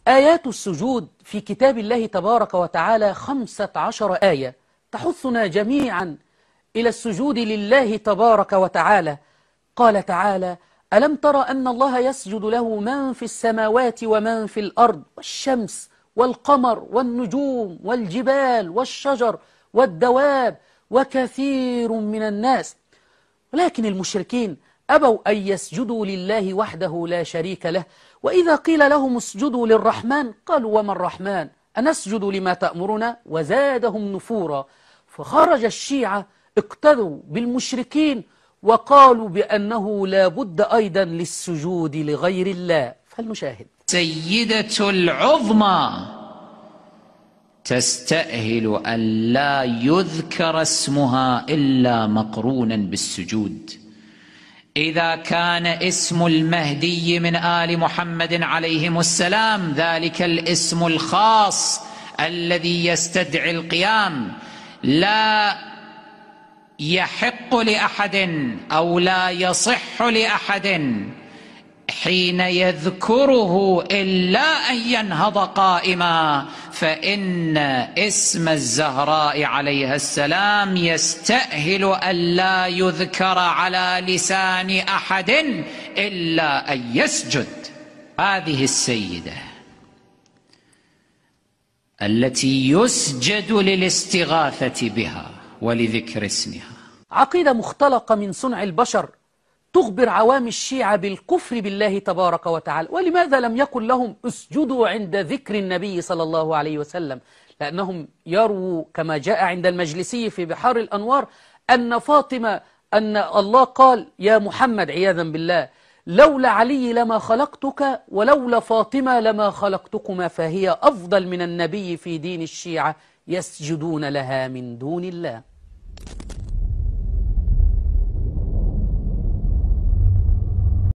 آيات السجود في كتاب الله تبارك وتعالى 15 آية تحثنا جميعا إلى السجود لله تبارك وتعالى. قال تعالى: ألم تر أن الله يسجد له من في السماوات ومن في الأرض والشمس والقمر والنجوم والجبال والشجر والدواب وكثير من الناس. ولكن المشركين أبوا أن يسجدوا لله وحده لا شريك له، وإذا قيل لهم اسجدوا للرحمن قالوا: وما الرحمن أنسجد لما تأمرنا؟ وزادهم نفورا. فخرج الشيعة اقتدوا بالمشركين وقالوا بأنه لا بد أيضا للسجود لغير الله. فلنشاهد. سيدة العظمى تستأهل أن لا يذكر اسمها إلا مقرونا بالسجود. إذا كان اسم المهدي من آل محمد عليهم السلام ذلك الاسم الخاص الذي يستدعي القيام، لا يحق لأحد أو لا يصح لأحد حين يذكره إلا أن ينهض قائما، فإن اسم الزهراء عليها السلام يستأهل أن لا يذكر على لسان أحد إلا أن يسجد. هذه السيدة التي يسجد للاستغاثة بها ولذكر اسمها. عقيدة مختلقة من صنع البشر تخبر عوام الشيعة بالكفر بالله تبارك وتعالى. ولماذا لم يقل لهم اسجدوا عند ذكر النبي صلى الله عليه وسلم؟ لأنهم يرووا كما جاء عند المجلسي في بحار الأنوار أن فاطمة أن الله قال: يا محمد عياذا بالله لولا علي لما خلقتك ولولا فاطمة لما خلقتكما، فهي أفضل من النبي في دين الشيعة يسجدون لها من دون الله.